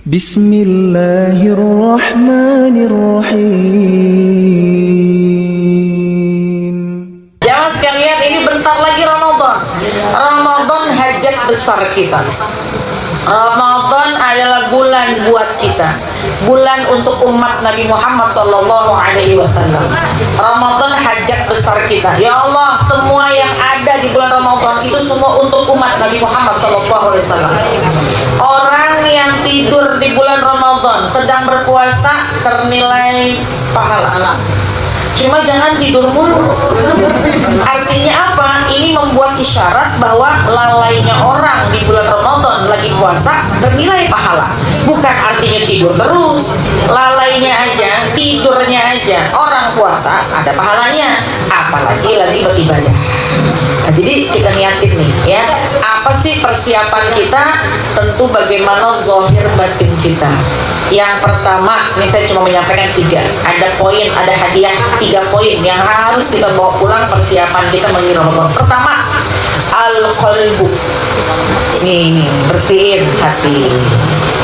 Bismillahirrahmanirrahim. Jamaah sekalian, ini bentar lagi Ramadan. Ramadan hajat besar kita. Ramadan adalah bulan buat kita, bulan untuk umat Nabi Muhammad SAW. Ramadan hajat besar kita. Ya Allah, semua yang ada di bulan Ramadan itu semua untuk umat Nabi Muhammad SAW. Orang yang tidur di bulan Ramadan sedang berpuasa ternilai pahala. Cuma jangan tidur mulu. Artinya apa? Ini membuat isyarat bahwa lalainya orang di bulan Ramadan lagi puasa bernilai pahala. Bukan artinya tidur terus, lalainya aja, tidurnya aja. Orang puasa ada pahalanya, apalagi lagi beribadah. Nah, jadi kita niatin nih ya, apa sih persiapan kita? Tentu bagaimana zahir batin kita. Yang pertama, ini saya cuma menyampaikan 3. Ada poin, ada hadiah 3 poin yang harus kita bawa pulang persiapan kita menuju Ramadan. Pertama, al-qalbu. Nih, bersihin hati.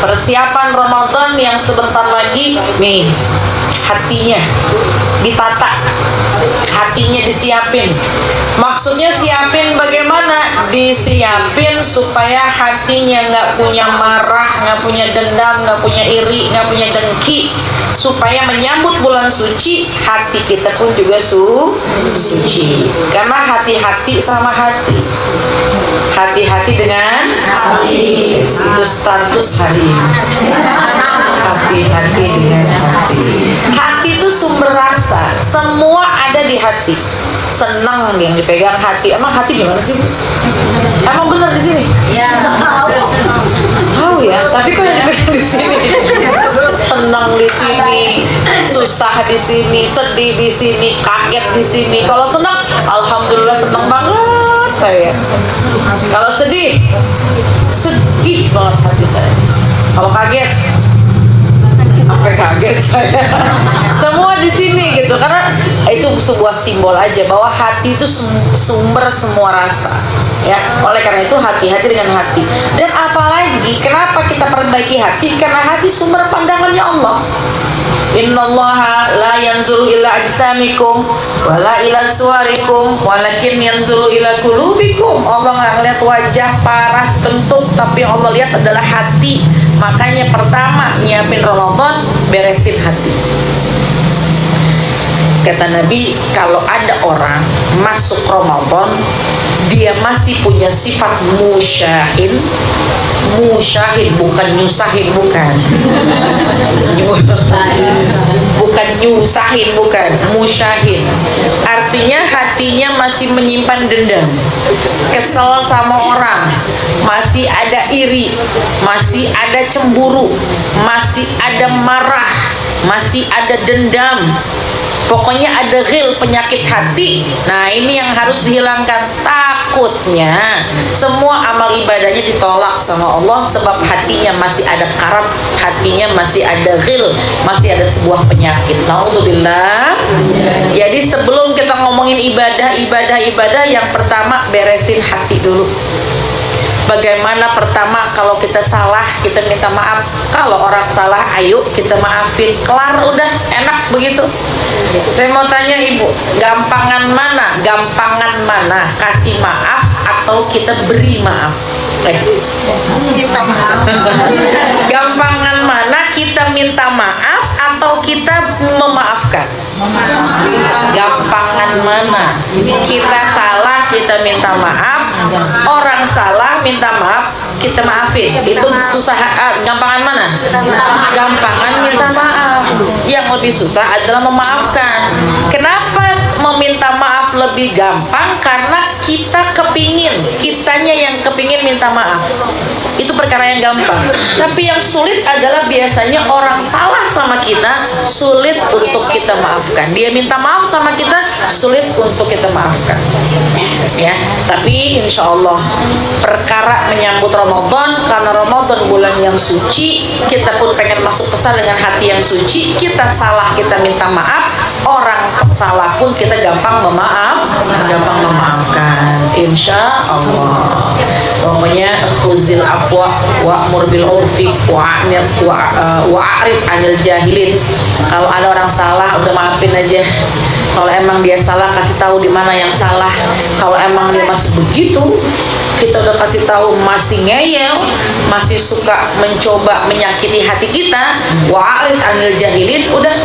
Persiapan Ramadan yang sebentar lagi, nih, hatinya ditata, hatinya disiapin. Maksudnya siapin bagaimana? Disiapin supaya hatinya nggak punya marah, nggak punya dendam, nggak punya iri, nggak punya dengki. Supaya menyambut bulan suci, hati kita pun juga suci. Karena hati-hati sama hati. Hati-hati dengan hati. Itu status hari ini. Hati-hati dengan hati. Hati itu sumber rasa. Semua ada di hati. Senang yang dipegang hati. Emang hati gimana sih? Emang benar di sini? Ya, Tahu ya, tapi kok yang dipegang di sini? Senang di sini, susah di sini, sedih di sini, kaget di sini. Kalau senang, alhamdulillah senang banget saya. Kalau sedih, sedih banget hati saya. Kalau kaget, sampai kaget saya. Semua di sini gitu, karena itu sebuah simbol aja bahwa hati itu sumber semua rasa. Ya, oleh karena itu hati-hati dengan hati. Dan apalagi kenapa kita perbaiki hati? Karena hati sumber pandangannya Allah. Innallaha la yanzuru ila ajsamikum wala ila suwarikum walakin yanzuru ila qulubikum. Allah nggak ngeliat wajah, paras, bentuk, tapi Allah lihat adalah hati. Makanya pertama nyiapin Ramadan, beresin hati. Kata Nabi, kalau ada orang masuk Ramadan dia masih punya sifat musyahin. Musyahin bukan nyusahin, bukan. Bukan nyusahin, bukan. Musyahin. Artinya hatinya masih menyimpan dendam, kesel sama orang, masih ada iri, masih ada cemburu, masih ada marah, masih ada dendam. Pokoknya ada ghil, penyakit hati. Nah, ini yang harus dihilangkan. Takutnya semua amal ibadahnya ditolak sama Allah sebab hatinya masih ada karat, hatinya masih ada ghil, masih ada sebuah penyakit. Naudzubillah. Jadi sebelum kita ngomongin ibadah, yang pertama beresin hati dulu. Bagaimana pertama kalau kita salah kita minta maaf. Kalau orang salah ayo kita maafin. Kelar udah, enak begitu. Saya mau tanya ibu, gampangan mana? Gampangan mana? Kasih maaf atau kita beri maaf? Gampangan mana? Kita minta maaf atau kita memaafkan? Gampangan mana? Kita salah kita minta maaf, orang salah minta maaf kita maafin. Itu susah. Gampangan mana? Gampangan minta maaf. Yang lebih susah adalah memaafkan. Kenapa meminta maaf lebih gampang? Karena kita kepingin, kitanya yang kepingin minta maaf. Itu perkara yang gampang. Tapi yang sulit adalah biasanya orang salah sama kita, sulit untuk kita maafkan. Dia minta maaf sama kita, sulit untuk kita maafkan. Ya, tapi insya Allah perkara menyambut Ramadan, karena Ramadan bulan yang suci, kita pun pengen masuk ke sana dengan hati yang suci. Kita salah kita minta maaf, orang salah pun kita gampang memaafkan. Insya Allah. Pokoknya khuzil afwa wa'mur bil urfi wa'arid anil jahilin. Kalau ada orang salah udah maafin aja. Kalau emang dia salah, kasih tahu di mana yang salah. Kalau emang dia masih begitu, kita udah kasih tahu masih ngeyel, masih suka mencoba menyakiti hati kita, wa'arid anil jahilin, udah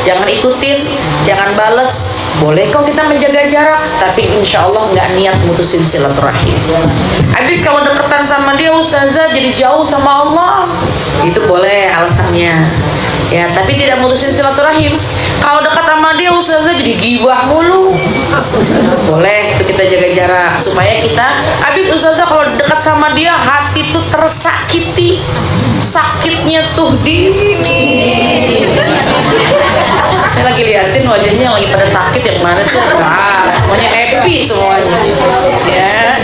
jangan ikutin, jangan bales. Boleh kok kita menjaga jarak, tapi insya Allah nggak niat mutusin silaturahim. Habis kalau deketan sama dia, ustazah jadi jauh sama Allah, itu boleh alasannya. Ya, tapi tidak mutusin silaturahim. Kalau dekat sama dia, ustazah jadi gibah mulu. Boleh, itu kita jaga jarak supaya kita. Habis ustazah kalau dekat sama dia, hati tuh tersakiti. Sakitnya tuh di sini. Saya lagi liatin wajahnya yang lagi pada sakit yang mana sih? Semuanya happy semuanya.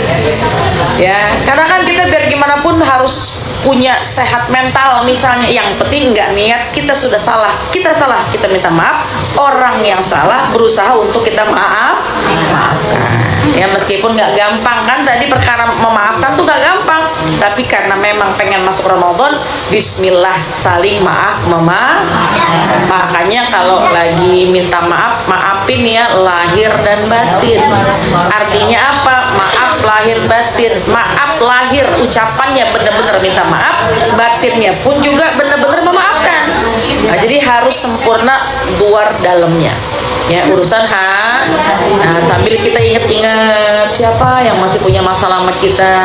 Ya, karena kan kita biar gimana pun harus punya sehat mental. Misalnya yang penting nggak niat kita sudah salah, kita minta maaf. Orang yang salah berusaha untuk kita maafkan. Ya meskipun nggak gampang kan, tadi perkara memaafkan tuh nggak gampang, tapi karena memang pengen masuk Ramadan, Bismillah saling makanya kalau lagi minta maaf, maafin ya lahir dan batin. Artinya apa? Maaf lahir batin. Maaf lahir ucapannya benar-benar minta maaf, batinnya pun juga benar-benar memaafkan. Nah, jadi harus sempurna luar dalamnya. Ya urusan nah, sambil kita ingat-ingat siapa yang masih punya masalah sama kita,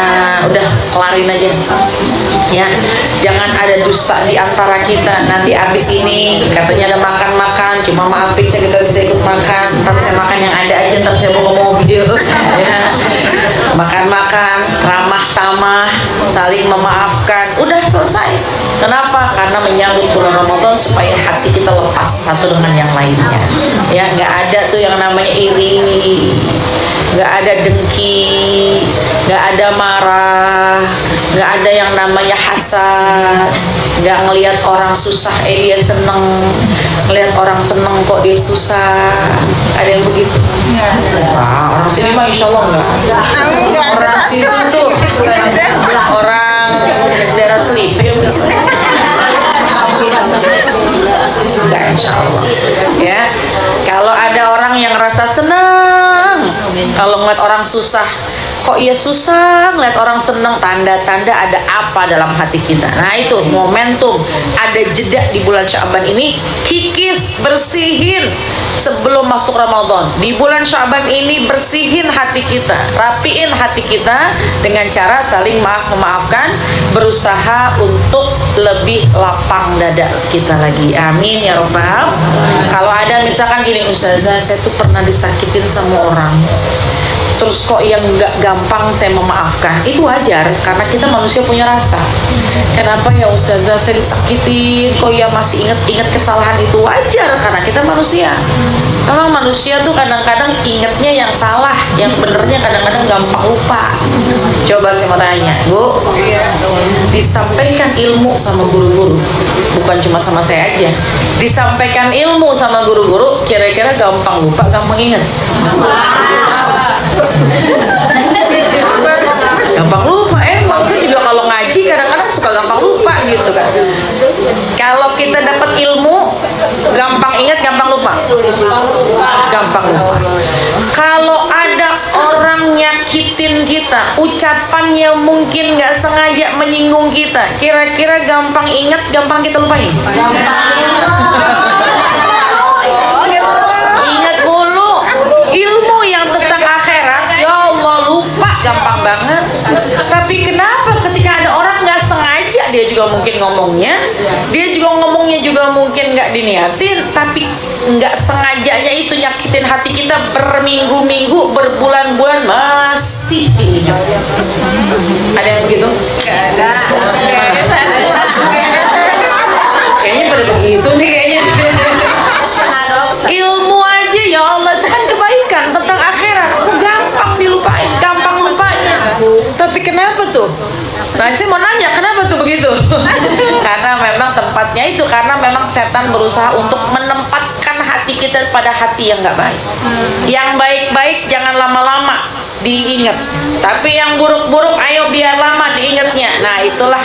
udah kelarin aja. Ya, jangan ada dusta di antara kita. Nanti abis ini katanya ada makan-makan, cuma maafin saya nggak bisa ikut makan. Ntar saya makan yang ada aja, ntar saya bawa mobil. Ya, makan-makan, ramah tamah, saling memaafkan, udah selesai. Kenapa? Karena menyambut bulan Ramadan supaya hati kita lepas satu dengan yang lainnya. Ya, nggak ada tuh yang namanya iri, nggak ada dengki, nggak ada marah, nggak ada yang namanya hasad, nggak ngelihat orang susah dia seneng, ngelihat orang seneng kok dia susah. Ada yang begitu? Wah, orang sini mah insya Allah enggak. Orang situ tuh orang daerah Selipim enggak, insya Allah. Ya, kalau ada orang yang rasa senang kalau ngeliat orang susah, kok ia susah ngeliat orang senang, tanda-tanda ada apa dalam hati kita. Nah itu momentum, ada jeda di bulan Sya'ban ini, kikis, bersihin sebelum masuk Ramadan. Di bulan Sya'ban ini bersihin hati kita, rapiin hati kita dengan cara saling memaafkan, berusaha untuk lebih lapang dada kita lagi. Amin ya Rabbal. Kalau ada misalkan gini, ustazah saya tuh pernah disakitin sama orang, terus kok yang nggak gampang saya memaafkan, itu wajar karena kita manusia punya rasa. Kenapa ya ustazah saya disakitin, kok ya masih inget-inget kesalahan, itu wajar karena kita manusia. Memang manusia tuh kadang-kadang ingetnya yang salah, yang benernya kadang-kadang gampang lupa. Coba saya mau tanya, Bu, disampaikan ilmu sama guru-guru, bukan cuma sama saya aja, disampaikan ilmu sama guru-guru, kira-kira gampang lupa, gampang inget? Gampang lupa, emang saya juga kalau ngaji kadang-kadang suka gampang lupa gitu kan. Kalau kita dapat ilmu, gampang ingat, gampang lupa. Gampang lupa. Kalau ada orang nyakitin kita, ucapannya mungkin nggak sengaja menyinggung kita, kira-kira gampang ingat, gampang kita lupain? Ingat dulu ilmu yang tentang akhirat, ya Allah lupa gampang banget. Tapi kenapa ketika ada orang nggak sengaja, dia juga mungkin ngomongnya juga mungkin nggak diniatin, tapi nggak sengajanya itu nyakitin hati kita berminggu-minggu, berbulan-bulan masih diingat. Ada yang begitu? Kayaknya pada begitu nih kayaknya. Ilmu aja ya Allah, itu kan kebaikan tentang akhirat, gampang dilupain, gampang lupanya. Tapi kenapa tuh? Nah, saya mau nanya, kenapa tuh begitu? Karena memang tempatnya itu, karena memang setan berusaha untuk menempatkan hati kita pada hati yang nggak baik. Yang baik-baik jangan lama-lama diingat, tapi yang buruk-buruk ayo biar lama diingatnya. Nah, itulah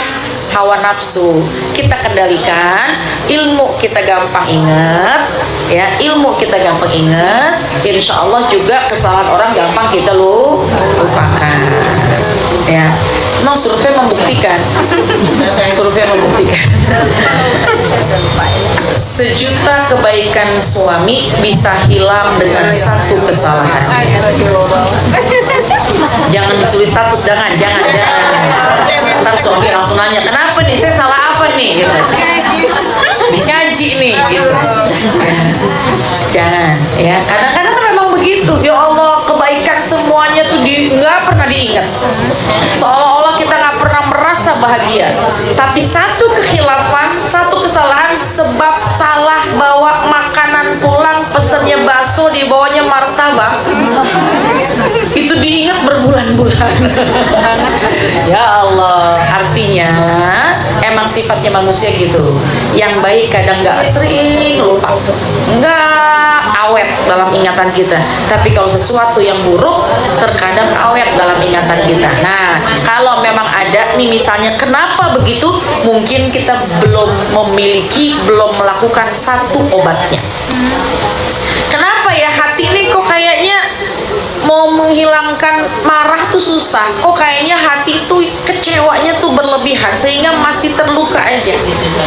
hawa nafsu. Kita kendalikan, ilmu kita gampang ingat, ya, ilmu kita gampang ingat. Insya Allah juga kesalahan orang gampang kita lupakan, ya. Memang survei membuktikan, sejuta kebaikan suami bisa hilang dengan satu kesalahan. Jangan ditulis status, jangan. Ntar suami langsung nanya, kenapa nih, saya salah apa nih, gitu. Ngaji nih, gitu. Jangan, ya. Kadang-kadang memang begitu. Ya Allah, kebaikan semuanya tuh nggak pernah diingat. Seolah-olah kita nggak pernah merasa bahagia. Tapi satu kekhilafan, satu kesalahan, sebab salah bawa makanan pulang, pesennya bakso, dibawanya martabak, itu diingat berbulan-bulan. Ya Allah, artinya emang sifatnya manusia gitu. Yang baik kadang nggak sering lupa, nggak awet dalam ingatan kita. Tapi kalau sesuatu yang buruk terkadang awet dalam ingatan kita. Nah, kalau memang ada nih misalnya kenapa begitu, mungkin kita belum melakukan satu obatnya. Kenapa ya hati ini kok kayaknya mau menghilangkan marah tuh susah, kok kayaknya hati tuh kecewanya tuh berlebihan sehingga masih terluka aja.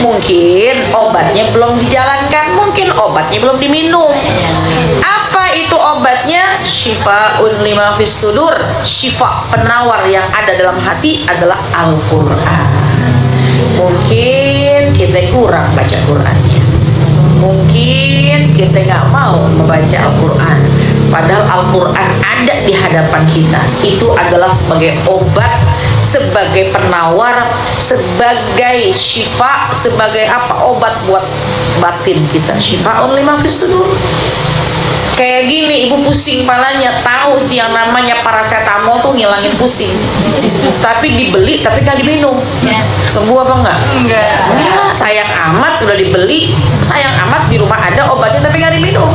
Mungkin obatnya belum dijalankan, mungkin obatnya belum diminum. Apa itu obatnya? Syifaun lima fis sudur. Syifa, penawar yang ada dalam hati adalah Al-Quran. Mungkin kita kurang baca Qurannya, mungkin kita nggak mau membaca Al-Quran. Padahal Al-Quran ada di hadapan kita. Itu adalah sebagai obat, sebagai penawar, sebagai syifa, sebagai apa? Obat buat batin kita. Syifa'un lima fis sudur. Kayak gini, ibu pusing palanya, tahu sih yang namanya paracetamol tuh ngilangin pusing. Tapi dibeli, tapi nggak diminum. Sembuh apa enggak? Enggak. Sayang amat udah dibeli, sayang amat di rumah ada obatnya tapi nggak diminum.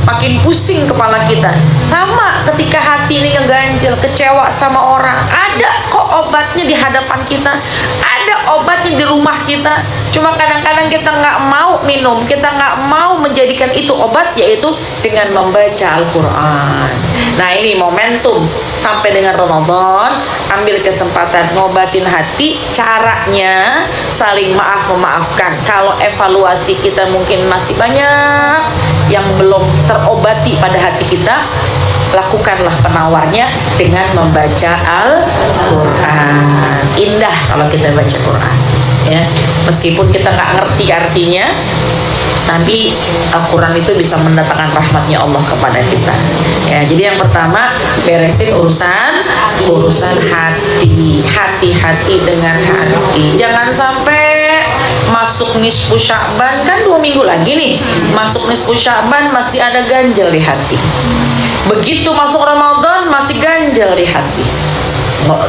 Makin pusing kepala kita. Sama ketika hati ini ngeganjel, kecewa sama orang, ada kok obatnya di hadapan kita, ada obatnya di rumah kita. Cuma kadang-kadang kita nggak mau minum, kita nggak mau menjadikan itu obat, yaitu dengan membaca Al-Quran. Nah, ini momentum sampai dengan Ramadan, ambil kesempatan ngobatin hati. Caranya saling memaafkan. Kalau evaluasi kita mungkin masih banyak yang belum terobati pada hati kita, lakukanlah penawarnya dengan membaca Al-Quran. Indah kalau kita baca Quran, ya. Meskipun kita nggak ngerti artinya, tapi Al-Quran itu bisa mendatangkan rahmatnya Allah kepada kita, ya. Jadi yang pertama, beresin urusan hati. Hati-hati dengan hati. Jangan sampai masuk nisfu Sya'ban, kan 2 minggu lagi nih, masuk nisfu Sya'ban masih ada ganjel di hati. Begitu masuk Ramadan masih ganjel di hati.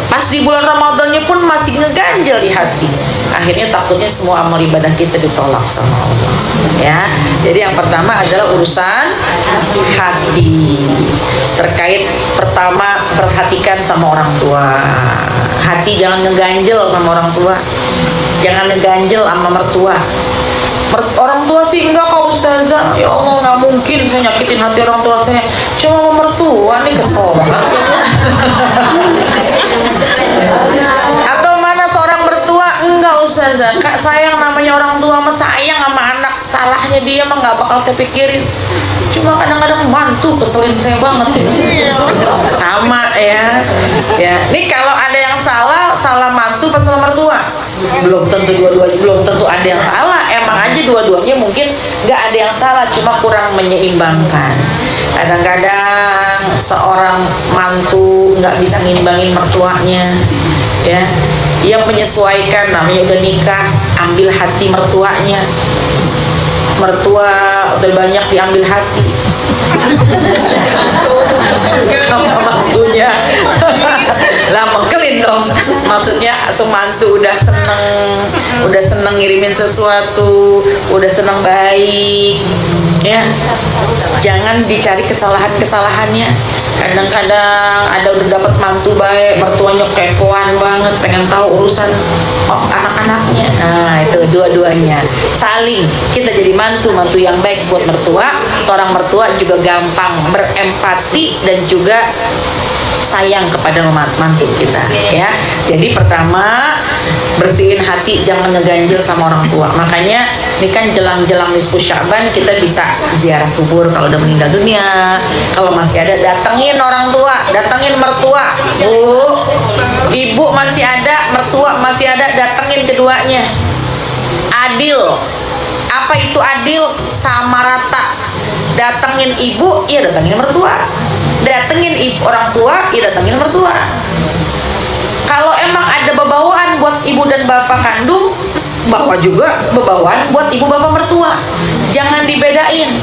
Pas di bulan Ramadannya pun masih ngeganjel di hati. Akhirnya takutnya semua amal ibadah kita ditolak sama Allah, ya. Jadi yang pertama adalah urusan hati. Terkait pertama, perhatikan sama orang tua. Hati jangan ngeganjel sama orang tua, jangan ngeganjel sama mertua. Orang tua sih enggak kok Ustazah, ya Allah nggak mungkin saya nyakitin hati orang tua saya, cuma sama mertua nih kesel banget. Atau mana seorang mertua, enggak Ustazah, kak sayang namanya orang tua mah sayang sama anak, salahnya dia mah nggak bakal saya pikirin, cuma kadang-kadang mantu keselin saya banget ya. Sama ya. Ini kalau ada yang salah mantu pas salah mertua, belum tentu dua-duanya, belum tentu ada yang salah. Emang aja dua-duanya mungkin nggak ada yang salah, cuma kurang menyeimbangkan. Kadang-kadang seorang mantu nggak bisa ngimbangin mertuanya, ya. Dia menyesuaikan, namanya udah nikah, ambil hati mertuanya. Mertua udah banyak diambil hati sama mantunya. Lah mengkelin dong. Maksudnya atau mantu udah seneng ngirimin sesuatu, udah seneng baik, ya. Jangan dicari kesalahannya. Kadang-kadang ada udah dapat mantu baik, mertuanya kepoan banget, pengen tahu urusan anak-anaknya. Nah, itu dua-duanya saling. Kita jadi mantu yang baik buat mertua. Seorang mertua juga gampang berempati dan juga sayang kepada mantu kita, ya. Jadi pertama, bersihin hati, jangan ngeganjel sama orang tua. Makanya ini kan jelang-jelang nisfu Sya'ban, kita bisa ziarah kubur kalau udah meninggal dunia. Kalau masih ada, datengin orang tua, datengin mertua. Bu, ibu masih ada, mertua masih ada, datengin keduanya. Adil. Apa itu adil? Sama rata. Datengin ibu, ya datengin mertua. Datengin ibu orang tua, ya datengin mertua. Kalau emang ada bebawaan buat ibu dan bapak kandung, bawa juga bebawaan buat ibu bapak mertua. Jangan dibedain.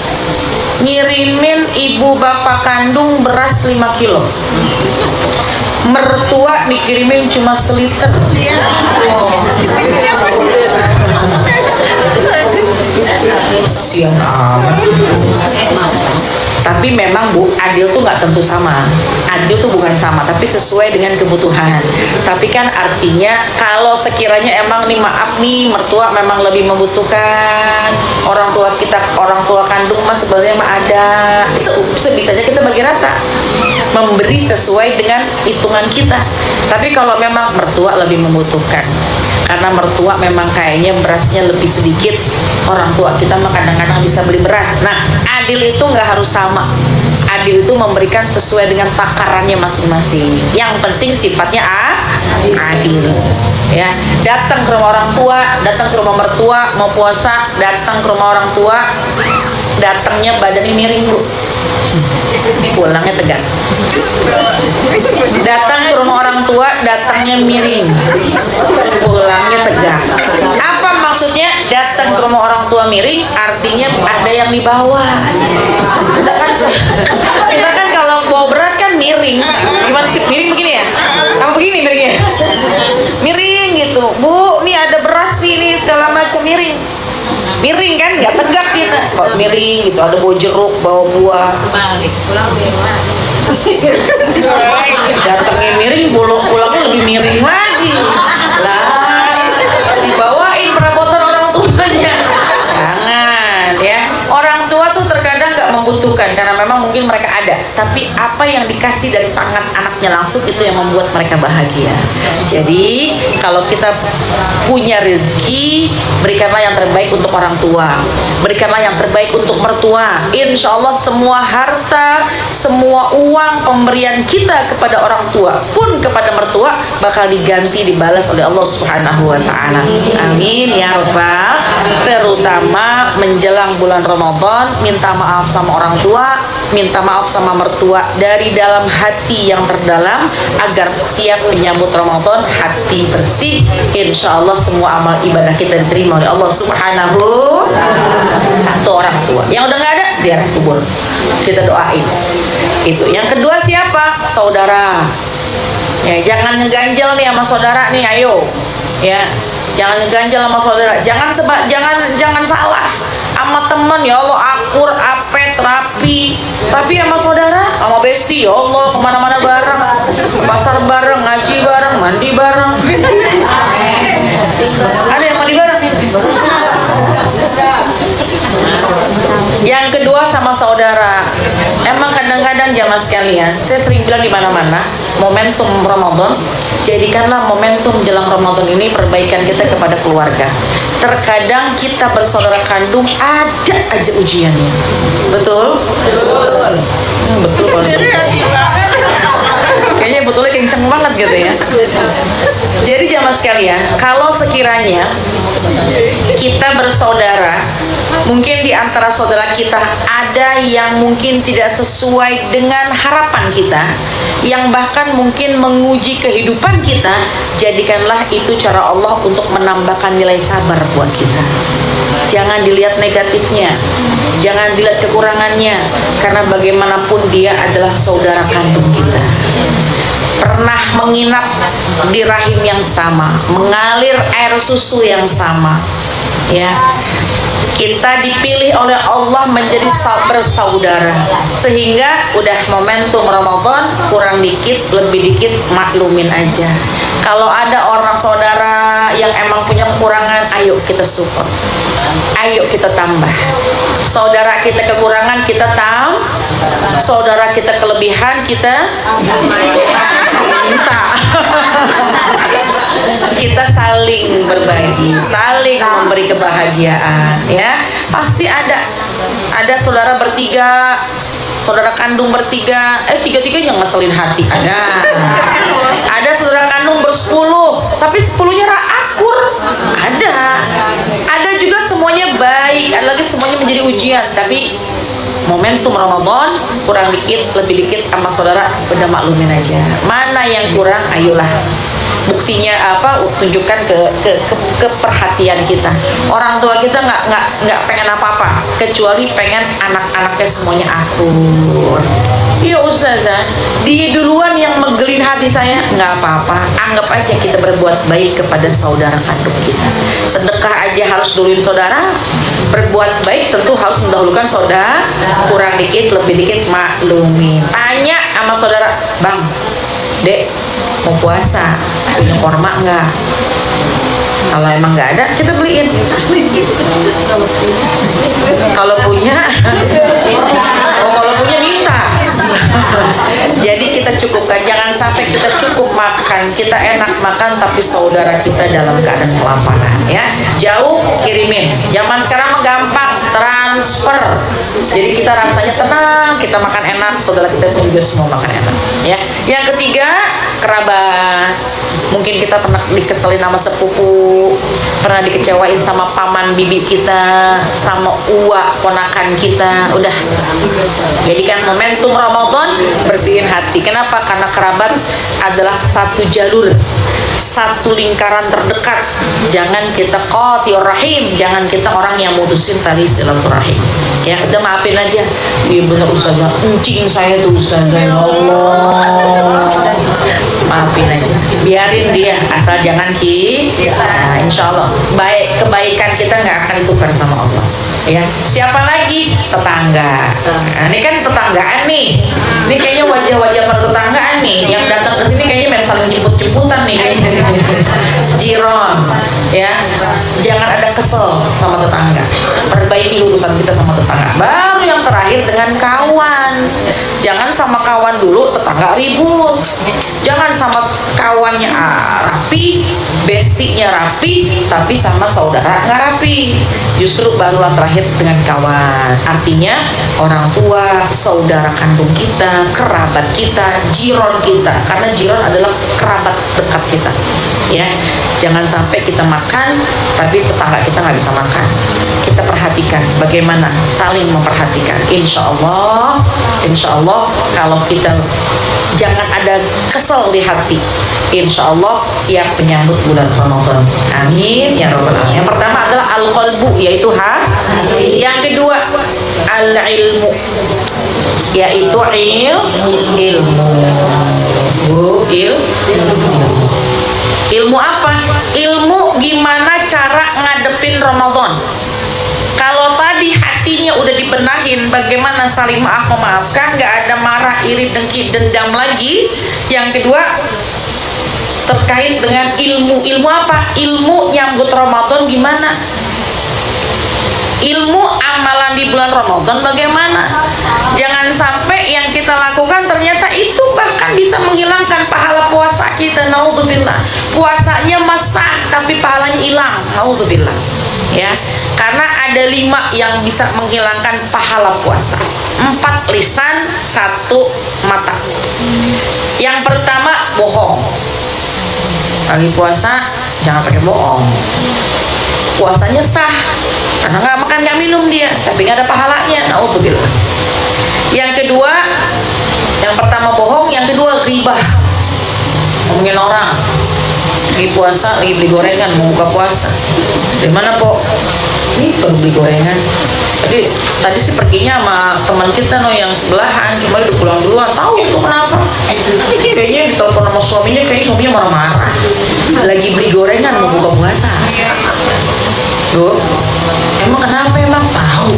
Ngirimin ibu bapak kandung beras 5 kilo, mertua dikirimin cuma seliter. Siang amat. Tapi memang Bu, adil tuh nggak tentu sama. Adil tuh bukan sama, tapi sesuai dengan kebutuhan. Tapi kan artinya kalau sekiranya emang nih, maaf nih, mertua memang lebih membutuhkan, orang tua kita, orang tua kandung mas sebenarnya mah ada, sebisanya kita bagi rata, memberi sesuai dengan hitungan kita. Tapi kalau memang mertua lebih membutuhkan, karena mertua memang kayaknya berasnya lebih sedikit, orang tua kita mah kadang-kadang bisa beli beras. Nah, adil itu nggak harus sama. Adil itu memberikan sesuai dengan takarannya masing-masing. Yang penting sifatnya adil. Ya, datang ke rumah orang tua, datang ke rumah mertua, mau puasa, datang ke rumah orang tua, datangnya badannya miring Bu, pulangnya tegak. Datang ke rumah orang tua, datangnya miring, pulangnya tegak. Apa maksudnya datang ke rumah orang tua miring? Artinya ada yang di bawah. Kita kan kalau bawa berat kan miring. Gimana sih? Miring begini ya? Apa begini miringnya? Miring gitu. Bu, nih ada beras nih segala macam, miring. Miring kan, nggak tegak kita. Kok miring gitu, ada bawa jeruk, bawa buah. Datangnya miring, pulangnya lebih miring lagi. Lah, dibawain perabotan orang tuanya. Jangan ya. Orang tua tuh terkadang nggak membutuhkan karena memang mungkin mereka ada, tapi apa yang dikasih dari tangan anaknya langsung itu yang membuat mereka bahagia. Jadi kalau kita punya rezeki, berikanlah yang terbaik untuk orang tua, berikanlah yang terbaik untuk mertua. Insya Allah semua harta, semua uang pemberian kita kepada orang tua pun kepada mertua bakal diganti, dibalas oleh Allah Subhanahu wa Ta'ala. Amin ya Rabbal. Terutama menjelang bulan Ramadan, minta maaf sama orang tua, minta maaf sama mertua dari dalam hati yang terdalam agar siap menyambut Ramadan, hati bersih. Insya Allah semua amal ibadah kita diterima oleh Allah Subhanahu. Satu orang tua. Yang udah nggak ada, ziarah kubur, kita doain. Itu. Yang kedua siapa? Saudara. Ya, jangan ngeganjel nih sama saudara nih, ayo. Ya, jangan ngeganjel sama saudara. Jangan salah sama teman, ya Allah akur, apet, rapi. Tapi sama saudara, sama besti, ya Allah kemana-mana bareng, pasar bareng, ngaji bareng, mandi bareng. Ada yang mandi bareng. Yang kedua sama saudara. Emang kadang-kadang jamaah sekalian, saya sering bilang di mana-mana, momentum Ramadan, jadikanlah momentum jelang Ramadan ini perbaikan kita kepada keluarga. Terkadang kita bersaudara kandung ada aja ujiannya. Betul? Betul. Betul banget. Kayaknya betulnya kenceng banget gitu ya. Jadi jamaah sekalian, kalau sekiranya kita bersaudara, mungkin di antara saudara kita ada yang mungkin tidak sesuai dengan harapan kita, yang bahkan mungkin menguji kehidupan kita, jadikanlah itu cara Allah untuk menambahkan nilai sabar buat kita. Jangan dilihat negatifnya, jangan dilihat kekurangannya, karena bagaimanapun dia adalah saudara kandung kita. pernah menginap di rahim yang sama, mengalir air susu yang sama, ya. Kita dipilih oleh Allah menjadi bersaudara, sehingga udah momentum Ramadan, kurang dikit, lebih dikit, maklumin aja. Kalau ada orang saudara yang emang punya kekurangan, ayo kita support, ayo kita tambah. Saudara kita kekurangan, kita saudara kita kelebihan, kita minta. Kita saling berbagi, saling memberi kebahagiaan, ya. Pasti ada saudara bertiga, saudara kandung bertiga, tiga-tiganya ngeselin hati, ada saudara kandung bersepuluh, tapi sepuluhnya akur, ada juga semuanya baik, ada lagi semuanya menjadi ujian, tapi momentum Ramadan, kurang dikit, lebih dikit sama saudara, udah maklumin aja. Mana yang kurang, ayolah. Buktinya apa? Tunjukkan ke perhatian kita. Orang tua kita nggak pengen apa-apa, kecuali pengen anak-anaknya semuanya akur. Ya Ustazah, dia duluan yang megelin hati saya, nggak apa-apa. Anggap aja kita berbuat baik kepada saudara kandung kita. Sedekah aja harus duluin saudara. Berbuat baik tentu harus mendahulukan saudara. Kurang dikit, lebih dikit, maklumin. Tanya sama saudara, Bang, Dek, mau puasa, punya korma enggak? Kalau emang nggak ada, kita beliin. Kalau punya, kalau punya minta. Jadi kita cukupkan, jangan sampai kita cukup makan, kita enak makan, tapi saudara kita dalam keadaan kelaparan, ya. Jauh kirimin. Zaman sekarang gampang transfer. Jadi kita rasanya tenang, kita makan enak, saudara kita pun juga semua makan enak, ya. Yang ketiga, kerabat. Mungkin kita pernah dikeselin sama sepupu, pernah dikecewain sama paman bibi kita, sama uak ponakan kita. Udah, jadikan momentum Ramadan, bersihin hati. Kenapa? Karena kerabat adalah satu jalur, satu lingkaran terdekat. Jangan kita qati'ur rahim, jangan kita orang yang mutusin tali silaturahim. Ya udah, maafin aja. Iya bener Ustazah, encing saya tuh Ustazah, ya Allah. Maafin aja, biarin dia, asal jangan nah, insya Allah kebaikan kita nggak akan ditukar sama Allah, ya. Siapa lagi? Tetangga. Nah, ini kan tetanggaan nih. Ini kayaknya wajah-wajah pertetanggaan nih yang datang ke sini, kayaknya main saling jemput-jemputan nih kayaknya. Jiron, ya. Jangan ada kesel sama tetangga. Perbaiki urusan kita sama tetangga. Baru yang terakhir dengan kawan. Jangan sama kawan dulu tetangga ribut. Jangan sama kawannya rapi, bestinya rapi, tapi sama saudara nggak rapi. Justru barulah terakhir dengan kawan. Artinya orang tua, saudara kandung kita, kerabat kita, jiron kita. Karena jiron adalah kerabat dekat kita, ya. Jangan sampai kita makan, tapi tetangga kita nggak bisa makan. Kita perhatikan bagaimana saling memperhatikan. Insya Allah kalau kita jangan ada kesel di hati, insya Allah siap menyambut bulan Ramadan. Amin ya rabbal alamin. Yang pertama adalah al-qalbu, yaitu hati. Yang kedua al-ilmu, yaitu ilmu. Ilmu apa? Ilmu gimana cara ngadepin Ramadan. Kalau tadi hatinya udah dibenahin, bagaimana saling maaf memaafkan, nggak ada marah, iri, dengki, dendam lagi. Yang kedua terkait dengan ilmu. Ilmu apa? Ilmu nyambut Ramadan gimana? Ilmu amalan di bulan Ramadan bagaimana? Jangan sampai yang kita lakukan ternyata itu bahkan bisa menghilangkan pahala puasa kita. Naudzubillah. Puasanya sah tapi pahalanya hilang. Naudzubillah. Ya, karena ada 5 yang bisa menghilangkan pahala puasa. 4 lisan, 1 mata. Yang pertama bohong. Lagi puasa jangan pakai bohong. Puasanya sah karena nggak makan nggak minum dia, tapi nggak ada pahalanya. Naudzubillah. Yang kedua, yang pertama bohong, yang kedua ghibah, ngomongin orang. Lagi puasa, lagi beli gorengan, mau buka puasa. Dari mana, Pok? Ini baru beli gorengan. Tadi sih perginya sama teman kita yang sebelahan, cuma udah pulang duluan. Tahu itu kenapa? Kayaknya ditelepon sama suaminya, kayaknya suaminya marah-marah. Lagi beli gorengan mau buka puasa. Loh, emang kenapa emang? Tahu?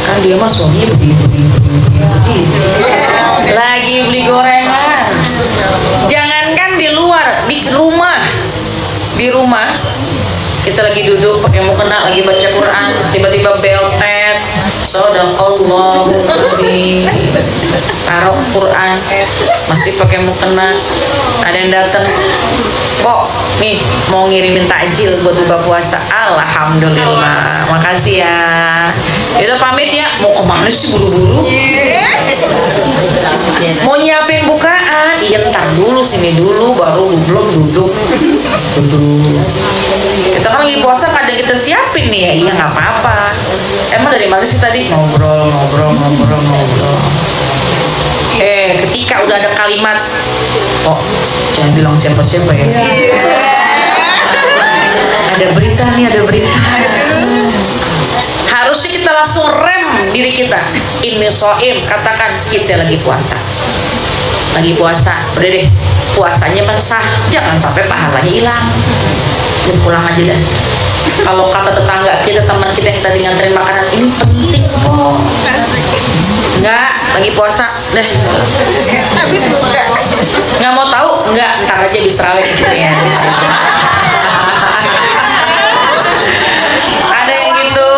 Kan dia mah suaminya begini. Lagi beli gorengan. Jangankan di luar, di rumah kita lagi duduk pakai mukena lagi baca Quran, tiba-tiba beltet Shadaqallahu taruh Quran masih pakai mukena, ada yang datang, "Pok, nih mau ngirimin takjil buat buka puasa." Alhamdulillah, makasih ya. Udah pamit ya, mau kemana sih buru-buru? Mau nyiapin bukaan? Iya ntar dulu, sini dulu, baru belum duduk. Kita kan lagi puasa, kadang kita siapin nih ya. Iya nggak apa-apa. Emang dari mana sih tadi? Ngobrol. Ketika udah ada kalimat, "Oh, jangan bilang siapa-siapa ya." Ada berita. Harusnya kita langsung rem diri kita. Ini soim, katakan kita lagi puasa. Udah deh, puasanya sah, jangan sampai pahalanya hilang. Dan pulang aja deh. Kalau kata tetangga kita, teman kita yang tadi nganterin makanan, ini penting kok. Enggak, lagi puasa deh. Nggak mau tahu? Enggak, ntar aja bisa rawat di sini ya. Ada yang gitu?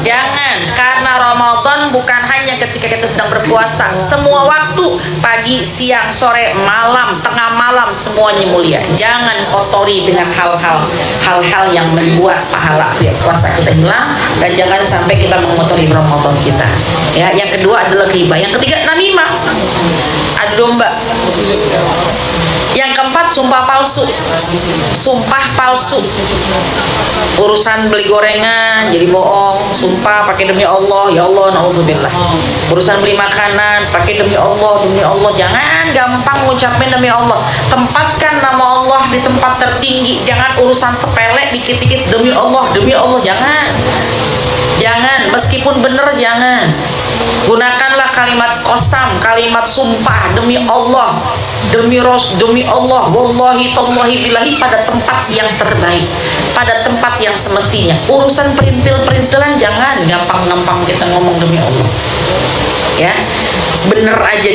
Jangan, karena Ramadan bukan hanya ketika kita sedang berpuasa, semua waktu, pagi, siang, sore, malam, tengah malam, semuanya mulia. Jangan kotori dengan hal-hal yang membuat pahala puasa kita hilang, dan jangan sampai kita mengotori Ramadan kita. Ya, yang kedua adalah ghibah, yang ketiga namimah, adu domba. Yang keempat, sumpah palsu. Urusan beli gorengan jadi bohong, sumpah pakai demi Allah, ya Allah, naudzubillah. Urusan beli makanan pakai demi Allah. Jangan gampang ngucapin demi Allah. Tempatkan nama Allah di tempat tertinggi. Jangan urusan sepele dikit-dikit demi Allah, jangan, meskipun benar jangan. Gunakanlah kalimat qasam, kalimat sumpah demi Allah, demi Allah, wallahi tallahi billahi, pada tempat yang terbaik, pada tempat yang semestinya. Urusan perintil-perintilan jangan gampang-gampang kita ngomong demi Allah. Ya, bener aja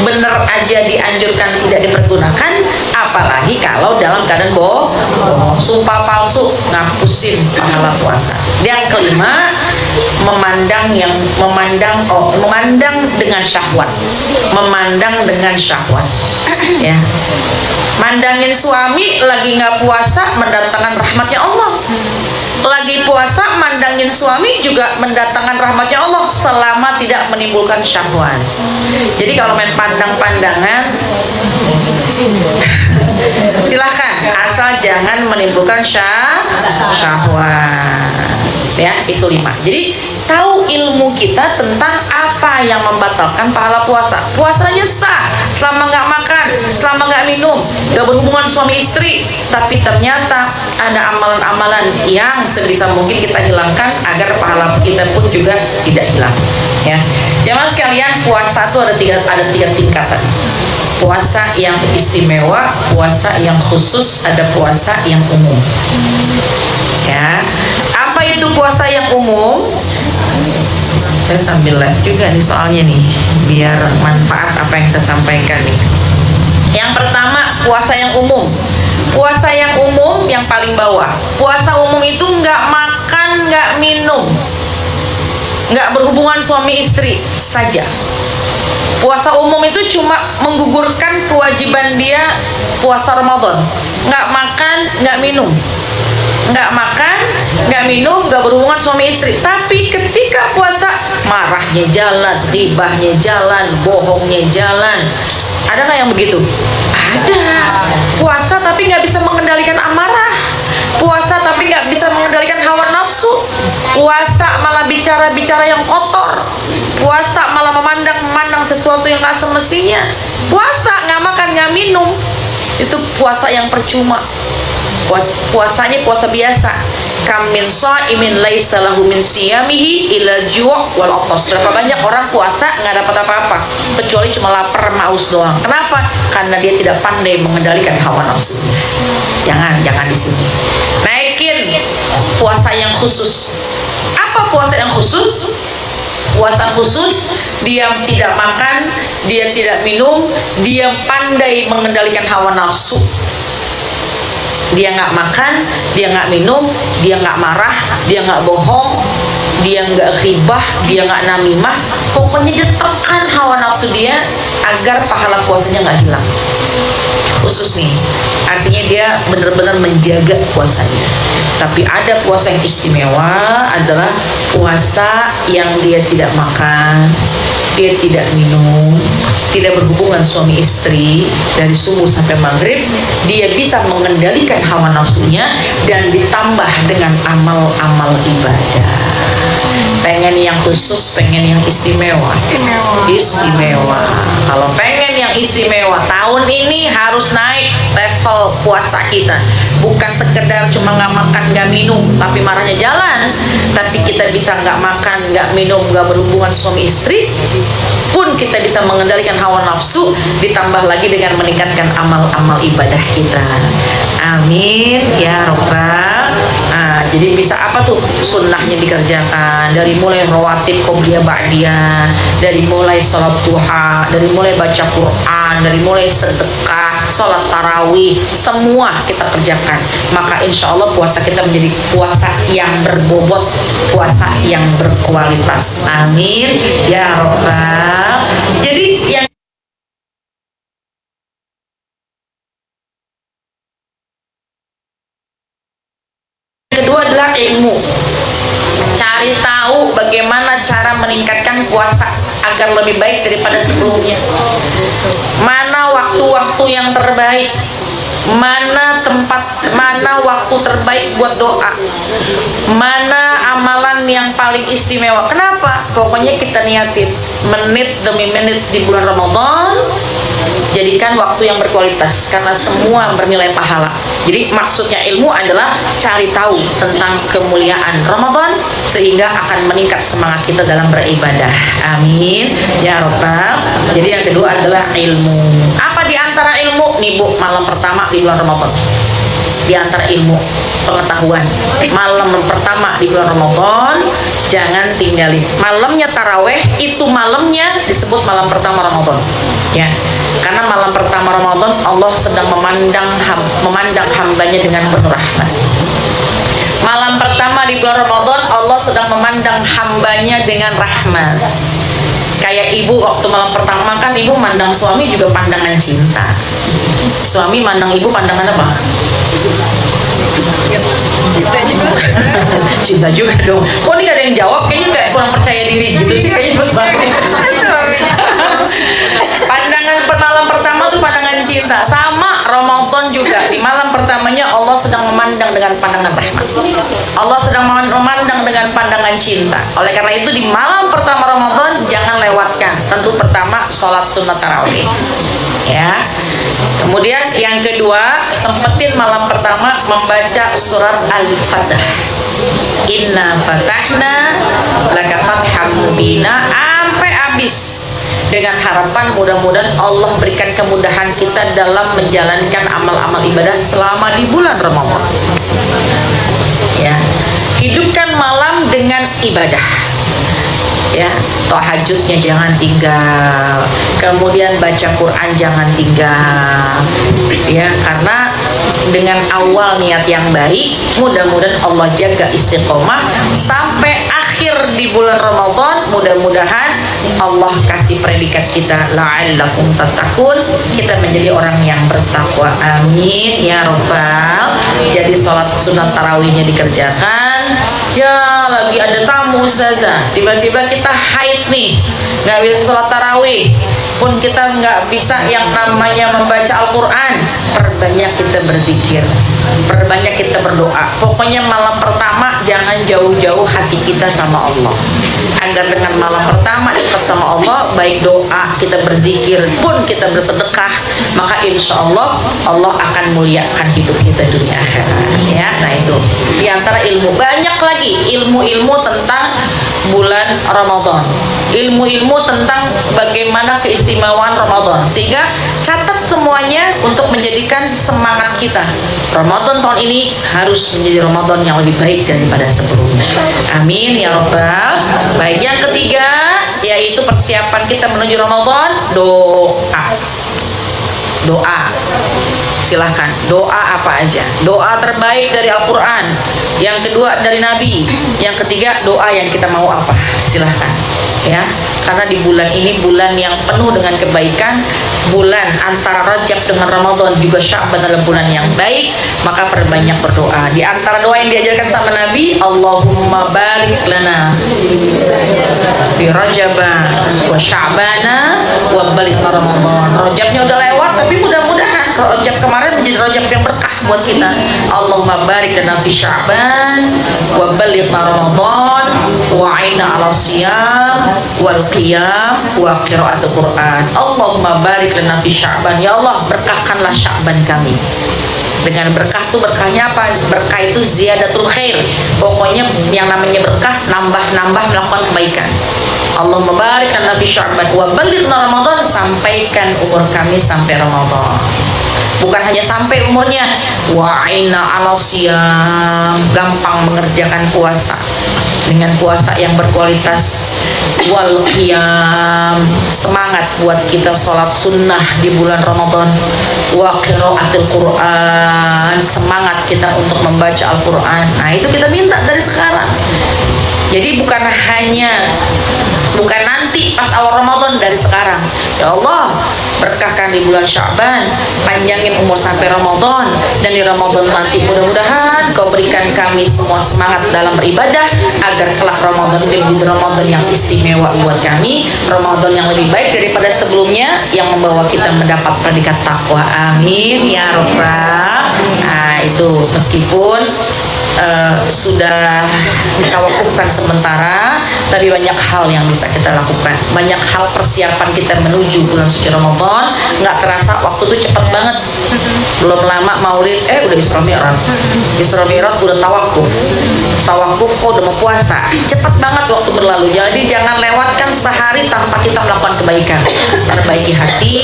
bener aja dianjurkan tidak dipergunakan, apalagi kalau dalam keadaan bohong. Sumpah palsu ngapusin pahala puasa. Yang kelima, memandang dengan syahwat. Ya, mandangin suami lagi nggak puasa mendatangkan rahmatnya Allah. Lagi puasa mandangin suami juga mendatangkan rahmatnya Allah selama tidak menimbulkan syahwat. Jadi kalau main pandang-pandangan silahkan, asal jangan menimbulkan syahwat. Ya, itu 5. Jadi tahu ilmu kita tentang apa yang membatalkan pahala puasa. Puasanya sah selama nggak makan, selama nggak minum, nggak berhubungan suami istri. Tapi ternyata ada amalan-amalan yang sebisa mungkin kita hilangkan agar pahala kita pun juga tidak hilang. Ya, jamaah sekalian, puasa itu ada tiga tingkatan. Puasa yang istimewa, puasa yang khusus, ada puasa yang umum. Ya, apa itu puasa yang umum? Saya sambil live juga nih soalnya nih, biar manfaat apa yang saya sampaikan nih. Yang pertama, puasa yang umum. Puasa yang umum yang paling bawah. Puasa umum itu nggak makan, nggak minum, nggak berhubungan suami istri saja. Puasa umum itu cuma menggugurkan kewajiban dia puasa Ramadan. Nggak makan, nggak minum. Nggak makan, nggak minum, nggak berhubungan suami istri. Tapi ketika puasa, marahnya jalan, ribahnya jalan, bohongnya jalan. Ada nggak yang begitu? Ada. Puasa tapi nggak bisa mengendalikan amarah. Puasa tapi nggak bisa mengendalikan hawa nafsu. Puasa malah bicara-bicara yang kotor. Puasa malah memandang sesuatu yang nggak semestinya. Puasa nggak makan, nggak minum, itu puasa yang percuma. Puasanya puasa biasa. kam min shaimin laisa lahu min siyamihi illa ju' wal 'atas. Berapa banyak orang puasa nggak dapat apa-apa kecuali cuma lapar sama haus doang. Kenapa? Karena dia tidak pandai mengendalikan hawa nafsu. Jangan di sini. Naikin puasa yang khusus. Apa puasa yang khusus? Puasa khusus, dia tidak makan, dia tidak minum, dia pandai mengendalikan hawa nafsu. Dia nggak makan, dia nggak minum, dia nggak marah, dia nggak bohong, dia nggak ghibah, dia nggak namimah. Pokoknya dia tekan hawa nafsu dia agar pahala puasanya nggak hilang. Khusus nih, artinya dia benar-benar menjaga puasanya. Tapi ada puasa yang istimewa adalah puasa yang dia tidak makan, dia tidak minum, tidak berhubungan suami istri dari subuh sampai maghrib. Dia bisa mengendalikan hawa nafsunya dan ditambah dengan amal-amal ibadah. Pengen yang khusus, pengen yang istimewa. Kalau pengen yang istimewa, tahun ini harus naik level puasa kita. Bukan sekedar cuma nggak makan, nggak minum, tapi marahnya jalan. Tapi kita bisa nggak makan, nggak minum, nggak berhubungan suami istri, pun kita bisa mengendalikan hawa nafsu, ditambah lagi dengan meningkatkan amal-amal ibadah kita. Amin ya robbal. Jadi bisa apa tuh? Sunnahnya dikerjakan dari mulai rawatib, qobliyah, ba'diyah, dari mulai salat duha, dari mulai baca Quran, dari mulai sedekah, salat tarawih, semua kita kerjakan. Maka insya Allah puasa kita menjadi puasa yang berbobot, puasa yang berkualitas. Amin ya robbal. Jadi yang kedua adalah ilmu. Cari tahu bagaimana cara meningkatkan puasa agar lebih baik daripada sebelumnya. Mana waktu-waktu yang terbaik, mana tempat, mana waktu terbaik buat doa, mana amalan yang paling istimewa. Kenapa? Pokoknya kita niatin menit demi menit di bulan Ramadan, jadikan waktu yang berkualitas karena semua bernilai pahala. Jadi maksudnya ilmu adalah cari tahu tentang kemuliaan Ramadan sehingga akan meningkat semangat kita dalam beribadah. Amin ya robbal. Jadi yang kedua adalah ilmu. Apa di antara ilmu nih Bu? Malam pertama di bulan Ramadan. Di antara ilmu pengetahuan, malam pertama di bulan Ramadan jangan tinggalin. Malamnya taraweh, itu malamnya disebut malam pertama Ramadan ya, karena malam pertama Ramadan Allah sedang memandang hambanya dengan penuh rahmat. Malam pertama di bulan Ramadan Allah sedang memandang hambanya dengan rahmat. Kayak ibu waktu malam pertama kan ibu mandang suami juga pandangan cinta. Suami mandang ibu pandangan apa? Cinta juga dong. Kok ini gak ada yang jawab? Kayaknya kayak kurang percaya diri gitu sih kayaknya pas banget. Pandangan malam pertama tuh pandangan cinta. Sama Ramadan juga. Di malam pertamanya Allah sedang memandang dengan pandangan rahmat. Allah sedang memandang dengan pandangan cinta. Oleh karena itu di malam pertama Ramadan jangan lewatkan. Tentu pertama sholat sunat tarawih. Ya. Kemudian yang kedua, sempetin malam pertama membaca surat Al-Fatah. Inna fatahna laka fatham mubina sampai habis, dengan harapan mudah-mudahan Allah berikan kemudahan kita dalam menjalankan amal-amal ibadah selama di bulan Ramadan. Ya, hidupkan malam dengan ibadah. Ya, tahajudnya jangan tinggal, kemudian baca Quran jangan tinggal ya, karena dengan awal niat yang baik mudah-mudahan Allah jaga istiqomah sampai akhir di bulan Ramadan. Mudah-mudahan Allah kasih predikat kita la'allakum tattaqun, kita menjadi orang yang bertakwa. Amin ya robbal. Jadi sholat sunat tarawihnya dikerjakan. Ya, lagi ada tamu ustazah, tiba-tiba kita haid nih, nggak bisa sholat tarawih, pun kita nggak bisa yang namanya membaca Al-Quran. Perbanyak kita berzikir, perbanyak kita berdoa. Pokoknya malam pertama jangan jauh-jauh hati kita sama Allah, agar dengan malam pertama dekat sama Allah, baik doa kita berzikir pun kita bersedekah, maka insya Allah Allah akan muliakan hidup kita dunia akhirat ya. Nah itu di antara ilmu, banyak lagi ilmu-ilmu tentang bulan Ramadan, ilmu-ilmu tentang bagaimana keistimewaan Ramadan, sehingga catat semuanya untuk menjadikan semangat kita. Ramadan tahun ini harus menjadi Ramadan yang lebih baik daripada sebelumnya. Amin ya Rabbal. Baik, yang ketiga yaitu persiapan kita menuju Ramadan, doa. Doa, silahkan doa apa aja. Doa terbaik dari Al-Quran, yang kedua dari Nabi, yang ketiga doa yang kita mau apa, silahkan ya. Karena di bulan ini bulan yang penuh dengan kebaikan, bulan antara Rajab dengan Ramadan juga Sya'ban adalah bulan yang baik, maka perbanyak berdoa. Di antara doa yang diajarkan sama Nabi, Allahumma barik lana fi Rajaba wa Sya'bana wa baligh Ramadan. Rajabnya udah lewat, tapi mudah-mudahan Rajab kemarin menjadi Rajab yang berkah buat kita. Allahumma barik lana fi Sya'ban wa baligh Ramadan wa aina 'ala siyam wal qiyam wa qiraatul Quran. Allahumma barik lana fi Sya'ban. Ya Allah, berkahkanlah Sya'ban kami. Dengan berkah tuh, berkahnya apa? Berkah itu ziyadatul khair. Pokoknya yang namanya berkah, nambah-nambah melakukan kebaikan. Allahumma barik lana fi Sya'ban wa balighna Ramadan, sampaikan umur kami sampai Ramadan. Bukan hanya sampai umurnya, wa aina 'ala siyam, gampang mengerjakan puasa dengan puasa yang berkualitas, wal qiyam, semangat buat kita sholat sunnah di bulan Ramadan, wa qiraatul Quran, semangat kita untuk membaca Al-Quran. Nah itu kita minta dari sekarang. Jadi bukan nanti pas awal Ramadan, dari sekarang. Ya Allah, berkahkan di bulan Sya'ban, panjangin umur sampai Ramadan, dan di Ramadan nanti mudah-mudahan Kau berikan kami semua semangat dalam beribadah, agar kelak Ramadan itu menjadi Ramadan yang istimewa buat kami, Ramadan yang lebih baik daripada sebelumnya, yang membawa kita mendapat predikat takwa. Amin ya Rabbal. Nah itu meskipun sudah ditawakufkan sementara, tapi banyak hal yang bisa kita lakukan, banyak hal persiapan kita menuju bulan suci Ramadan. Nggak terasa waktu itu cepat banget. Belum lama Maulid, udah Isra Mi'raj. Isra Mi'raj udah tawakuf udah mau puasa. Cepat banget waktu berlalu. Jadi jangan lewatkan sehari tanpa kita melakukan kebaikan. Perbaiki hati,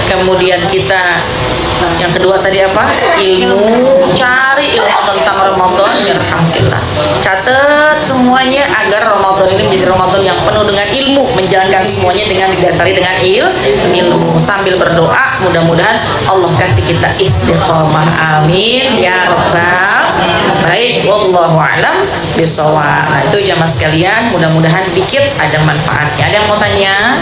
kemudian kita, yang kedua tadi apa? Ilmu, cari ilmu tentang Ramadan, ya alhamdulillah. Catat semuanya agar Ramadan ini menjadi Ramadan yang penuh dengan ilmu, menjalankan semuanya dengan didasari dengan ilmu, sambil berdoa mudah-mudahan Allah kasih kita istiqomah. Amin ya Rabbal. Baik, wallahu a'lam bishawab. Nah itu jamaah sekalian, mudah-mudahan dikit ada manfaatnya. Ada yang mau tanya?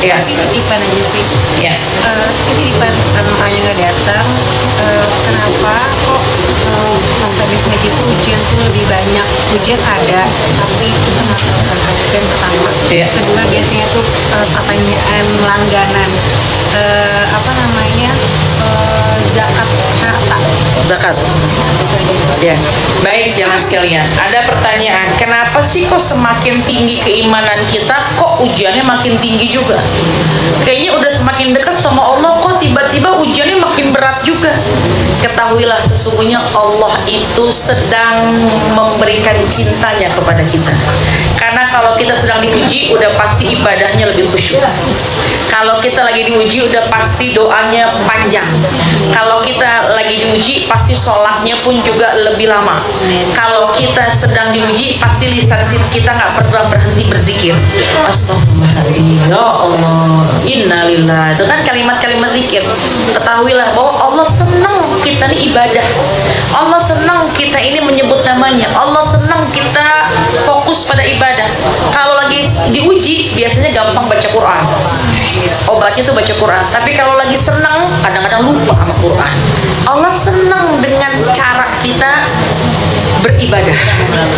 Ya. Ipan aja sih. Ya. Tapi Ipan tanya nggak datang. Kenapa kok pas habis ngaji itu ujian tuh lebih banyak? Ujian ada, tapi ujian pertama. Ya. Kedua biasanya tuh pertanyaan langganan. Zakat harta. Zakat. Ya, baik jamaah sekalian. Ada pertanyaan, kenapa sih kok semakin tinggi keimanan kita, kok ujiannya makin tinggi juga? Kayaknya udah semakin dekat sama Allah, kok tiba-tiba ujiannya makin berat juga. Ketahuilah sesungguhnya Allah itu sedang memberikan cintanya kepada kita. Karena kalau kita sedang diuji, udah pasti ibadahnya lebih khusyuk. Kalau kita lagi diuji, udah pasti doanya panjang. Kalau kita lagi diuji, pasti sholatnya pun juga lebih lama. Kalau kita sedang diuji, pasti lisan kita nggak pernah berhenti berzikir. Astagfirullahaladzim, ya Allah, innalillah. Itu kan kalimat-kalimat zikir. Ketahuilah bahwa Allah senang kita ini ibadah. Allah senang kita ini menyebut namanya. Allah senang kita fokus pada ibadah. Kalau lagi diuji, biasanya gampang baca Quran. Obatnya tuh baca Quran. Tapi kalau lagi senang, kadang-kadang lupa sama Quran. Allah senang dengan cara kita beribadah.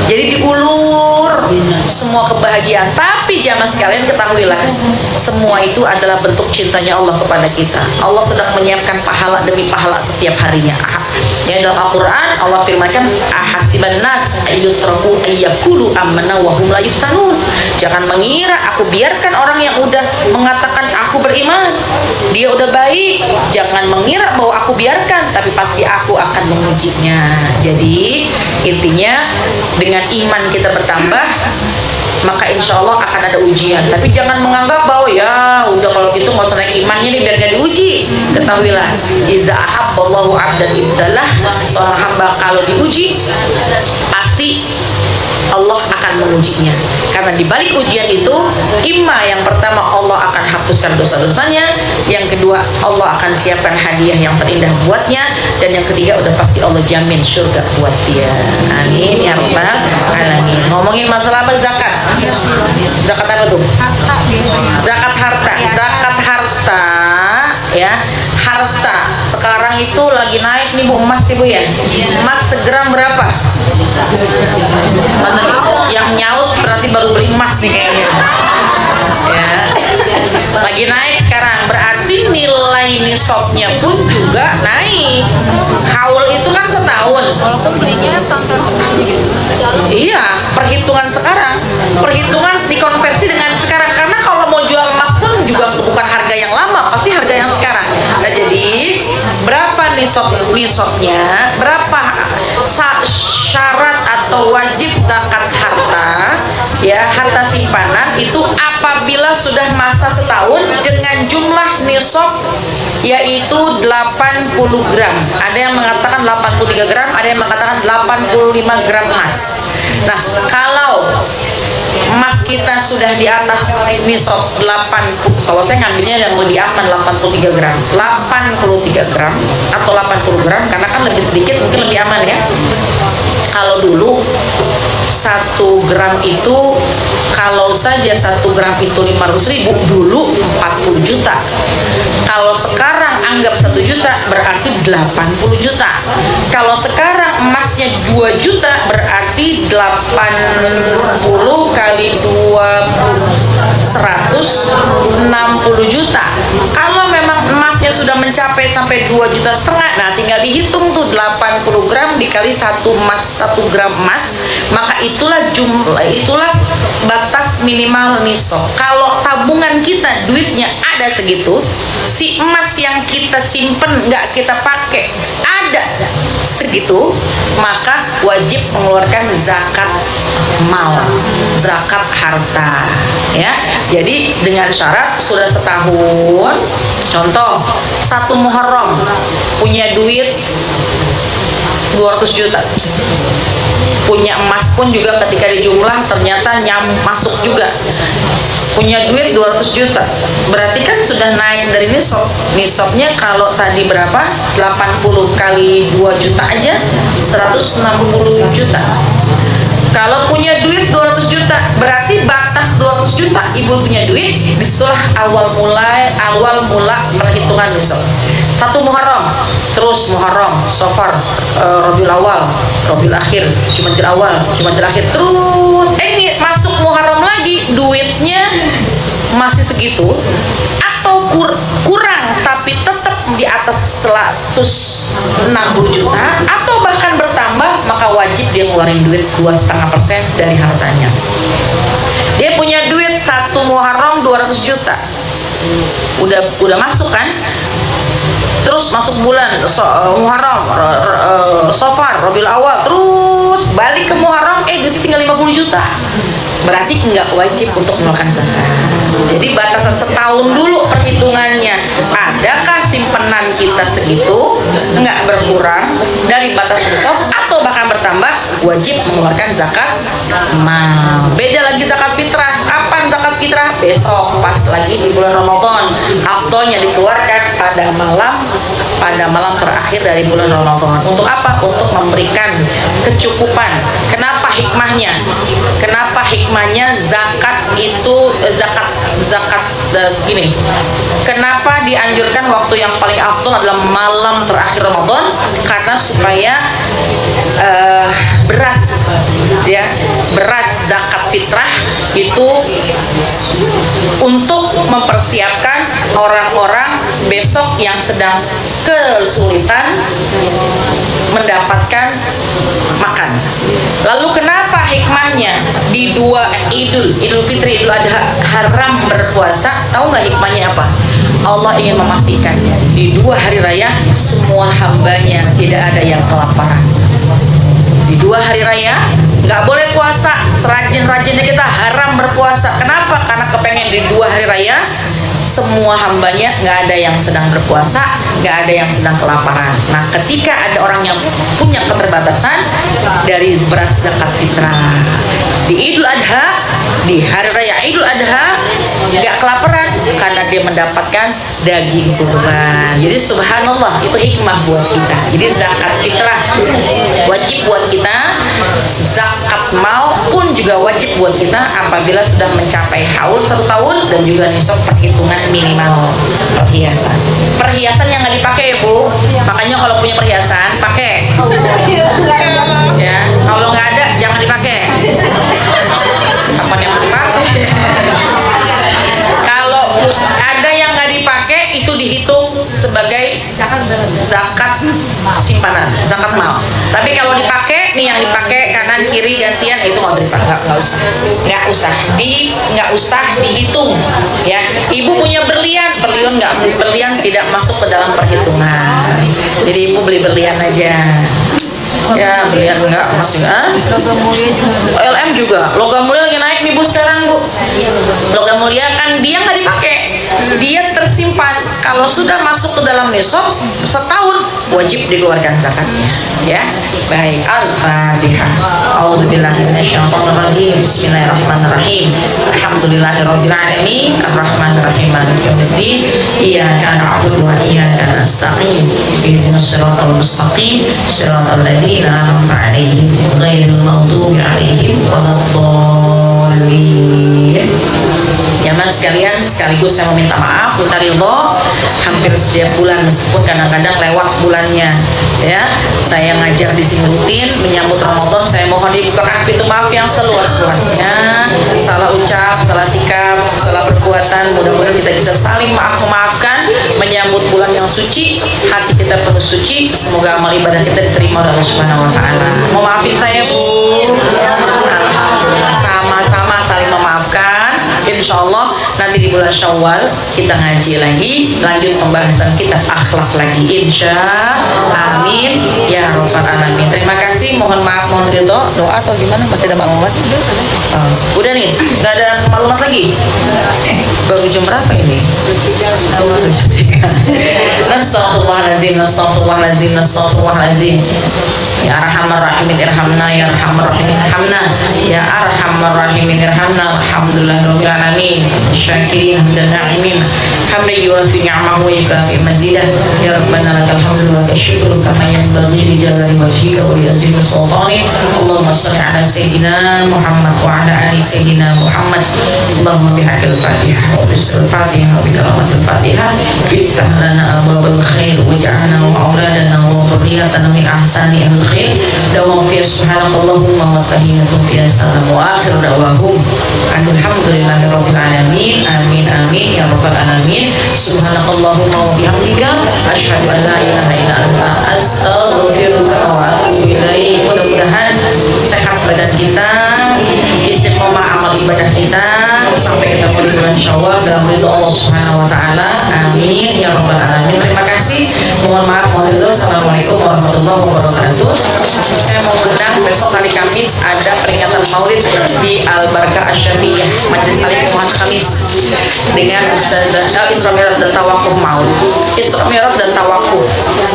Jadi diulur semua kebahagiaan. Tapi jamaah sekalian ketahuilah, semua itu adalah bentuk cintanya Allah kepada kita. Allah sedang menyiapkan pahala demi pahala setiap harinya. Ya, dalam Al-Quran Allah firmankan, ahasiban nas ayyutraku ayyakulu amanna wa hum la yuftanun. Jangan mengira aku biarkan orang yang udah mengatakan aku beriman, dia udah baik, jangan mengira bahwa aku biarkan, tapi pasti aku akan mengujinya. Jadi intinya dengan iman kita bertambah, maka insya Allah akan ada ujian. Tapi jangan menganggap bahwa ya udah kalau gitu nggak usah naik imannya nih biar gak diuji. Ketahuilah, iza ahabballahu abdan ibtalah, seorang hamba kalau diuji pasti Allah akan mengujinya. Karena di balik ujian itu, imma yang pertama Allah akan hapuskan dosa-dosanya, yang kedua Allah akan siapkan hadiah yang terindah buatnya, dan yang ketiga udah pasti Allah jamin surga buat dia. Amin ya rabbal alamin. Ngomongin masalah apa? Zakat. Zakat apa tuh? Harta biasanya. Zakat harta. Zakat harta ya. Harta sekarang itu lagi naik nih Bu, emas sih Bu ya. Emas segram berapa? Yang nyaut berarti baru beri emas nih kayaknya. Ya. Lagi naik sekarang, berarti nilai nisabnya pun juga naik. Haul itu kan setahun. Walaupun belinya tahun-tahun sebelumnya gitu. Iya, perhitungan sekarang, perhitungan dikonversi dengan sekarang. Karena kalau mau jual emas pun juga bukan harga yang lama, pasti harga yang sekarang. Nah jadi berapa nisabnya, berapa syarat atau wajib zakat harta, ya harta simpanan itu apabila sudah masa setahun dengan jumlah nisab yaitu 80 gram. Ada yang mengatakan 83 gram, ada yang mengatakan 85 gram emas. Nah, kalau emas kita sudah di atas nisab 80, kalau saya ngambilnya yang lebih aman 83 gram 83 gram atau 80 gram karena kan lebih sedikit mungkin lebih aman ya. Kalau dulu 1 gram itu, kalau saja 1 gram itu 500.000, dulu 40 juta. Kalau sekarang anggap 1 juta berarti 80 juta. Kalau sekarang emasnya 2 juta berarti 80 kali 20 160 juta. Kalau memang emasnya sudah mencapai sampai 2,5 juta, nah tinggal dihitung tuh 80 gram dikali 1 gram emas, maka itulah batas minimal nisab. Kalau tabungan kita duitnya ada segitu, si emas yang kita simpen nggak kita pakai ada segitu, maka wajib mengeluarkan zakat mal, zakat harta ya. Jadi dengan syarat sudah setahun. Contoh 1 Muharram punya duit 200 juta, punya emas pun juga ketika dijumlah ternyata masuk juga, punya duit 200 juta, berarti kan sudah naik dari nisab. Nisabnya kalau tadi berapa? 80 kali 2 juta aja 160 juta. Kalau punya duit 200 juta, berarti batas 200 juta ibu punya duit, disitulah awal mula perhitungan nisab. 1 Muharram, terus Muharram, Safar, Rabiul Awal, Rabiul Akhir, Jumadil Awal, Jumadil Akhir, terus ini masuk Muharram lagi, duitnya masih segitu atau kurang tapi tetap di atas 160 juta atau bahkan bertambah, maka wajib dia ngeluarin duit 2,5% dari hartanya. Dia punya duit 1 Muharram 200 juta, udah masuk kan, terus masuk bulan Muharram, Safar, Rabiul Awal, terus balik ke Muharram, duitnya tinggal 50 juta, berarti nggak wajib untuk mengeluarkan zakat. Jadi batasan setahun dulu perhitungannya, adakah simpenan kita segitu, nggak berkurang dari batas nisab atau bahkan bertambah, wajib mengeluarkan zakat mal. Beda lagi zakat fitrah. Kapan zakat fitrah? Besok pas lagi di bulan Ramadan, aktonya dikeluarkan pada malam terakhir dari bulan Ramadan. Untuk apa? Untuk memberikan kecukupan. Kenapa hikmahnya? Zakat itu gini. Kenapa dianjurkan waktu yang paling afdal adalah malam terakhir Ramadan? Karena supaya beras ya, beras zakat fitrah itu untuk mempersiapkan orang-orang besok yang sedang kesulitan mendapatkan makan. Lalu kenapa hikmahnya di dua Idul Fitri, Idul Adha haram berpuasa? Tahu nggak hikmahnya apa? Allah ingin memastikan di dua hari raya semua hambanya tidak ada yang kelaparan. Di dua hari raya nggak boleh puasa, serajin-rajinnya kita haram berpuasa. Kenapa? Karena kepengen di dua hari raya semua hambanya nggak ada yang sedang berpuasa, nggak ada yang sedang kelaparan. Nah, ketika ada orang yang punya keterbatasan dari beras zakat fitrah di Idul Adha, di hari raya Idul Adha nggak kelaparan karena dia mendapatkan daging kurban. Jadi subhanallah, itu hikmah buat kita. Jadi zakat fitrah wajib buat kita, zakat mal pun juga wajib buat kita apabila sudah mencapai haul 1 tahun dan juga nisab perhitungan minimal perhiasan yang nggak dipakai ya Bu. Makanya kalau punya perhiasan pakai ya, kalau nggak ada jangan dipakai. Apa yang mau dipakai? Kalau ada yang nggak dipakai itu dihitung sebagai zakat simpanan, zakat mal. Tapi kalau dipakai nih, yang dipakai kanan kiri gantian, itu nggak usah dipakai, nggak usah dihitung ya. Ibu punya berlian tidak masuk ke dalam perhitungan. Jadi ibu beli berlian aja ya, berlian enggak masih Logam mulia juga. LM juga, logam mulia lagi naik nih Bu sekarang Bu. Logam mulia kan dia nggak dipakai, dia tersimpan. Kalau sudah masuk ke dalam nisab setahun wajib dikeluarkan zakatnya ya. Baik, Al-Fatihah. A'udzubillahi minasyaitonir rajim. Bismillahirrahmanirrahim. Alhamdulillahirabbil alamin. Arrahmanirrahim. Maliki yaumiddin. Iyyaka na'budu wa iyyaka nasta'in. Ihdinas siratal mustaqim. Siratal ladzina an'amta 'alaihim ghairil maghdubi 'alaihim waladdallin. Ya Mas sekalian, sekaligus saya meminta maaf, minta ridho. Hampir setiap bulan meskipun kadang-kadang lewat bulannya ya, saya ngajar di sini rutin menyambut Ramadan. Saya mohon dibukakan pintu maaf yang seluas-luasnya. Salah ucap, salah sikap, salah perbuatan, mudah-mudahan kita bisa saling memaafkan menyambut bulan yang suci. Hati kita penuh suci, semoga amal ibadah kita diterima oleh Allah Subhanahu wa taala. Mau maafin saya Bu? Sama-sama saling memaafkan. Insya Allah nanti di bulan Syawal kita ngaji lagi, lanjut pembahasan kitab akhlak lagi, insya amin ya robbal alamin. Terima kasih, mohon maaf, mohon ridho. Doa atau gimana? Masih ada maklumat? Udah nih, nggak ada maklumat lagi. Baru jam berapa ini? Nastaghfirullahaladzim, nastaghfirullahaladzim, nastaghfirullahaladzim. Ya Arhamar Rahimin irhamna, ya Arhamar Rahimin irhamna, ya Arhamar Rahimin irhamna. Alhamdulillahirabbil alamin. Syakirin dan na'imin. Hamdan yuwafi ni'amahu wa yukafi mazidah. Ya Rabbana lakal hamdu wa lakal syukru kama yanbaghi li jalali wajhika wa li azimi sultani. Allahumma shalli ala sayyidina Muhammad wa ala ali sayyidina Muhammad. Allahumma bihaqqil Fatihah wa bisil Fatihah wa bikaramatil Fatihah iftah lana abwabal khair waj'alna wa auladana wa dhurriyyatana min ahsani al khair. Dawam fi subhanakallahumma wa tahiyyatun fi salam wa akhir da'wahum alhamdulillahi rabbil alamin. Amin amin ya rabbal alamin. Subhanakallahumma wa bihamdika asyhadu an la ilaha illa anta astaghfiruka wa atubu ilaik. Mudah-mudahan sehat badan kita, istiqomah amal ibadah kita sampai kita di bulan Syawal dalam ridho Allah Subhanahu wa taala. Amin ya rabbal alamin. Terima kasih. Mohon maaf, mohon ridho. Assalamualaikum warahmatullahi wabarakatuh. Saya mau undang besok hari Kamis ada peringatan Maulid di Al Barakah Asy-Syafiyah Majelis Alim Muhammad Khamis dengan Ustazah Isra Mi'raj dan Tawakuf Maulid. Isra Mi'raj dan Tawakuf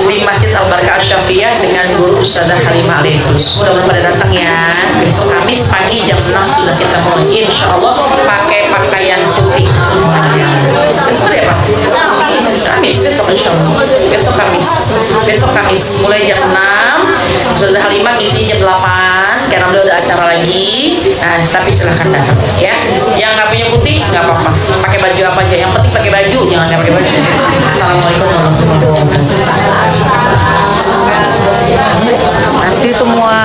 di Masjid Al Barakah Asy-Syafiyah dengan Guru Ustazah Halimah Alaikus. Mudah-mudahan pada datang ya. Besok Kamis pagi jam 6 sudah kita mulai. Insyaallah pakai pakaian putih semuanya. Besok ya Pak? Kamis besok insyaallah. Besok Kamis mulai jam 6. Ustazah Halimah ngisi jam 8 karena udah ada acara lagi. Nah, tapi silahkan datang ya. Yang nggak punya putih nggak apa-apa, pakai baju apa aja. Yang penting pakai baju, jangan nggak pakai baju. Assalamualaikum warahmatullahi wabarakatuh. Masih semua.